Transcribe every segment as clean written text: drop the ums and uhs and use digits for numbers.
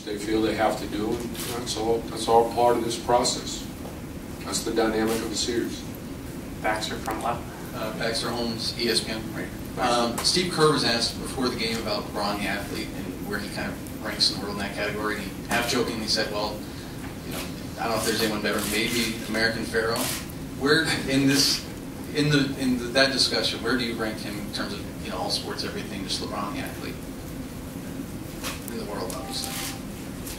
which they feel they have to do, and that's all part of this process. That's the dynamic of the series. Baxter from left. Baxter Holmes, ESPN. Right. Steve Kerr was asked before the game about LeBron, the athlete, and where he kind of ranks in the world in that category. He half jokingly said, "Well, you know, I don't know if there's anyone better. Maybe American Pharaoh." Where in that discussion, where do you rank him in terms of all sports, everything, just LeBron, the athlete, in the world, obviously?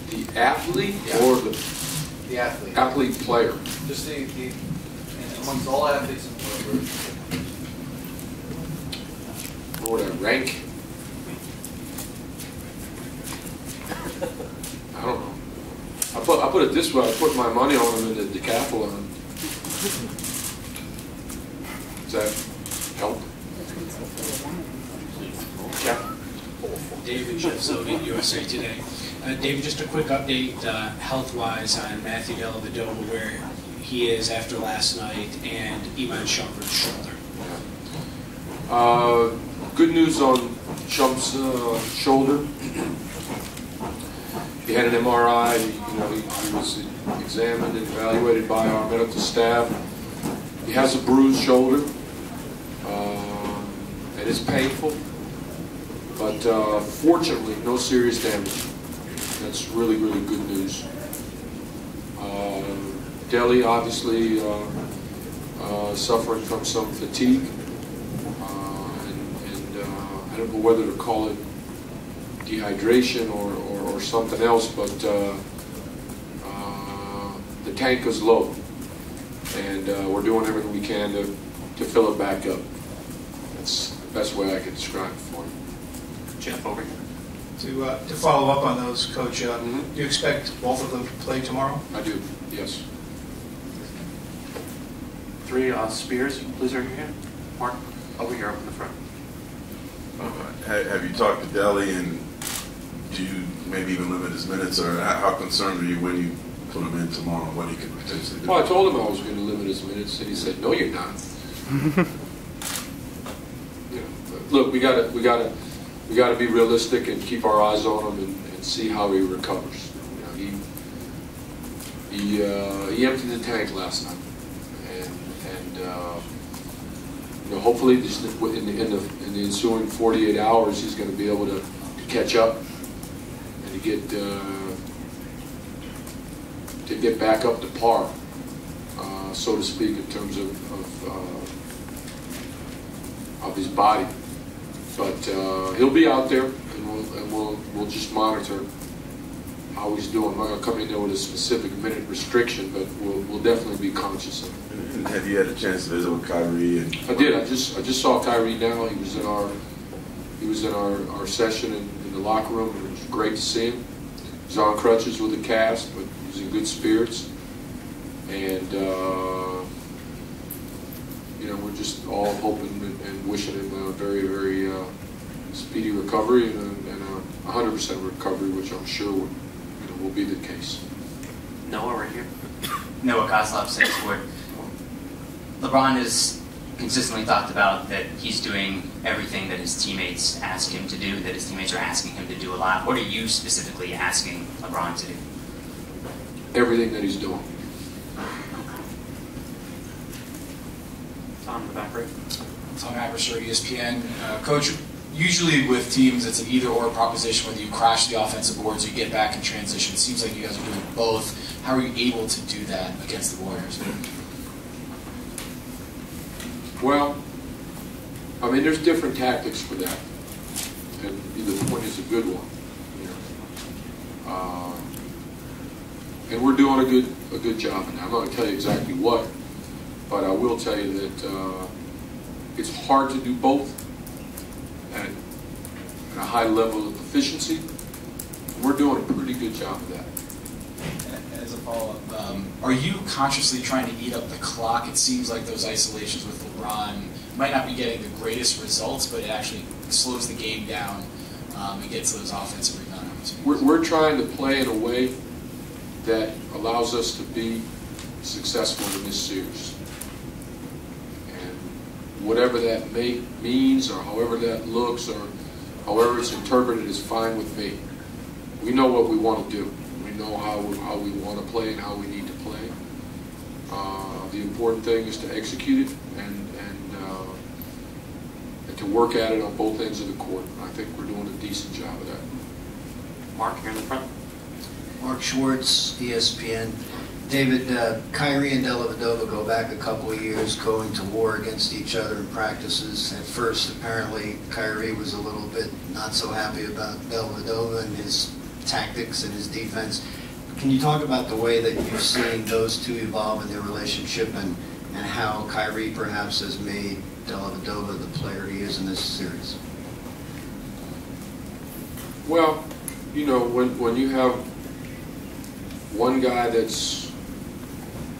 The athlete or the athlete? Athlete player. Just the amongst all athletes in the world. What would I rank? I don't know. I put it this way: I put my money on him in the decathlon. Does that help? Yeah. David Jeffzodi, USA Today. David, just a quick update health-wise on Matthew Dellavedova, where he is after last night, and Iman Shumpert's shoulder. Good news on Shump's shoulder. He had an MRI. He was examined and evaluated by our medical staff. He has a bruised shoulder. It is painful, but fortunately, no serious damage. That's really, really good news. Delhi obviously suffering from some fatigue. I don't know whether to call it dehydration or something else, but the tank is low, and we're doing everything we can to fill it back up. That's the best way I can describe it for you. Jeff, over here. To follow up on those, Coach, do you expect both of them to play tomorrow? I do, yes. 3, Spears, please raise your hand. Mark, over here up in the front. Have you talked to Delhi, and do you maybe even limit his minutes, or how concerned are you when you put him in tomorrow, what he could potentially do? Well, I told him I was going to limit his minutes, and he said, "No, you're not." Look, we got to be realistic and keep our eyes on him and see how he recovers. He emptied the tank last night, and hopefully in the ensuing 48 hours he's going to be able to catch up and to get back up to par, so to speak, in terms of his body. But he'll be out there, and we'll just monitor how he's doing. I'm not going to come in there with a specific minute restriction, but we'll definitely be conscious of it. And have you had a chance to visit with Kyrie? I did. I just saw Kyrie now. He was in our session in the locker room, and it was great to see him. He's on crutches with a cast, but he's in good spirits, and we're just all hoping and wishing him a very, very speedy recovery and a 100% recovery, which I'm sure will be the case. Noah, right here. Noah Koslov, City Sport. LeBron has consistently talked about that he's doing everything that his teammates ask him to do, that his teammates are asking him to do a lot. What are you specifically asking LeBron to do? Everything that he's doing. Tom in the back right. Tom Aberser, ESPN. Coach, usually with teams it's an either-or proposition, whether you crash the offensive boards or you get back in transition. It seems like you guys are doing both. How are you able to do that against the Warriors? Well, I mean, there's different tactics for that, and either point is a good one. And we're doing a good job in that. I'm not going to tell you exactly what, but I will tell you that it's hard to do both at a high level of efficiency. We're doing a pretty good job of that. As a follow-up, are you consciously trying to eat up the clock? It seems like those isolations with LeBron might not be getting the greatest results, but it actually slows the game down and gets those offensive rebound opportunities. We're trying to play in a way that allows us to be successful in this series. And whatever that means, or however that looks, or however it's interpreted, is fine with me. we know what we want to do. We know how we want to play and how we need to play. The important thing is to execute it and to work at it on both ends of the court. I think we're doing a decent job of that. Mark, here in the front. Mark Schwartz, ESPN. David, Kyrie and Dellavedova go back a couple of years going to war against each other in practices. At first, apparently, Kyrie was a little bit not so happy about Dellavedova and his tactics and his defense. Can you talk about the way that you've seen those two evolve in their relationship and how Kyrie perhaps has made Dellavedova the player he is in this series? Well, you know, when you have one guy that's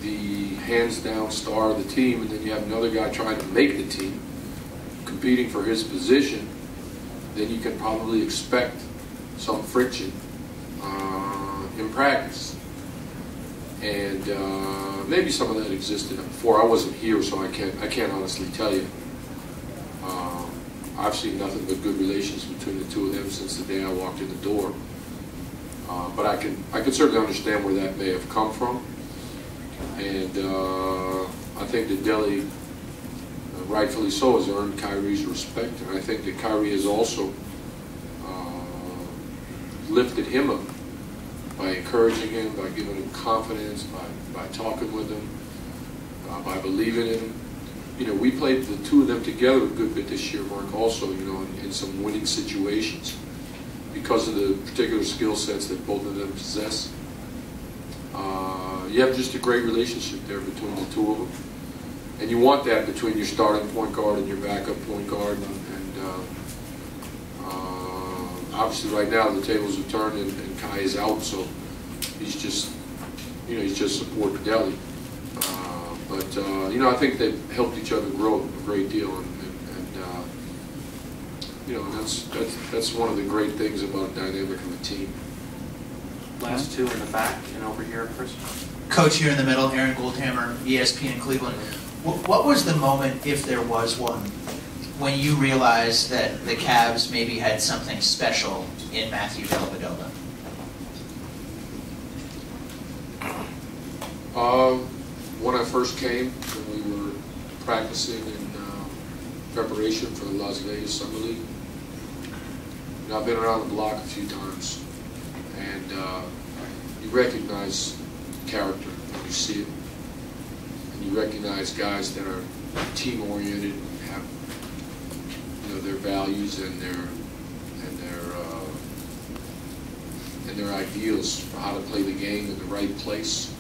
the hands-down star of the team, and then you have another guy trying to make the team, competing for his position, then you can probably expect some friction in practice. And maybe some of that existed before. I wasn't here, so I can't honestly tell you. I've seen nothing but good relations between the two of them since the day I walked in the door. But I can certainly understand where that may have come from. And I think that Delly, rightfully so, has earned Kyrie's respect. And I think that Kyrie has also lifted him up by encouraging him, by giving him confidence, by talking with him, by believing in him. You know, we played the two of them together a good bit this year, Mark, also, you know, in some winning situations because of the particular skill sets that both of them possess. You have just a great relationship there between the two of them. And you want that between your starting point guard and your backup point guard. And obviously right now the tables have turned and Kai is out, so he's just, you know, he's just supporting Delly. But you know, I think they've helped each other grow a great deal, and you know, that's one of the great things about a dynamic of a team. Last two in the back and over here, Chris. Coach here in the middle, Aaron Goldhammer, ESPN Cleveland. What was the moment, if there was one, when you realized that the Cavs maybe had something special in Matthew Dellavedova? When I first came, when we were practicing in preparation for the Las Vegas Summer League, you know, I've been around the block a few times, and you recognize character when you see it, and you recognize guys that are team-oriented, and have, you know, their values and their ideals for how to play the game in the right place.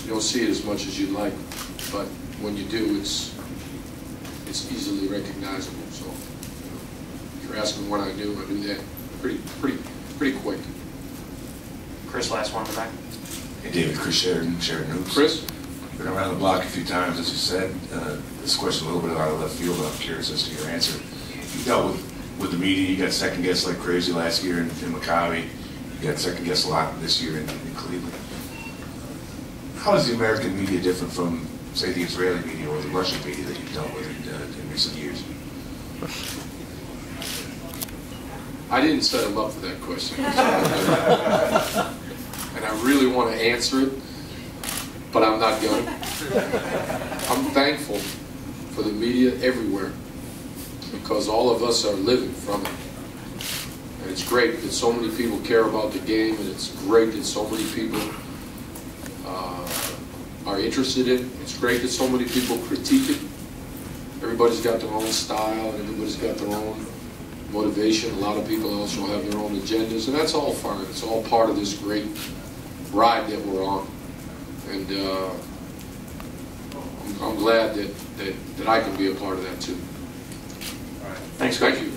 You don't see it as much as you'd like, but when you do, it's easily recognizable. So, you know, if you're asking what I knew that pretty quick. Chris, last one in the back. Hey, David, Chris Sheridan News. Chris? Been around the block a few times, as you said. This question a little bit out of left field, but I'm curious as to your answer. You dealt with the media. You got second guessed like crazy last year in Maccabi. You got second guessed a lot this year in Cleveland. How is the American media different from, say, the Israeli media or the Russian media that you've dealt with in recent years? I didn't set him up for that question. And I really want to answer it, but I'm not going to. I'm thankful for the media everywhere because all of us are living from it. And it's great that so many people care about the game, and it's great that so many people are interested in it. It's great that so many people critique it. Everybody's got their own style, and everybody's got their own motivation. A lot of people also have their own agendas, and that's all fine. It's all part of this great ride that we're on. And I'm glad that I can be a part of that too. All right. Thanks, Thank you.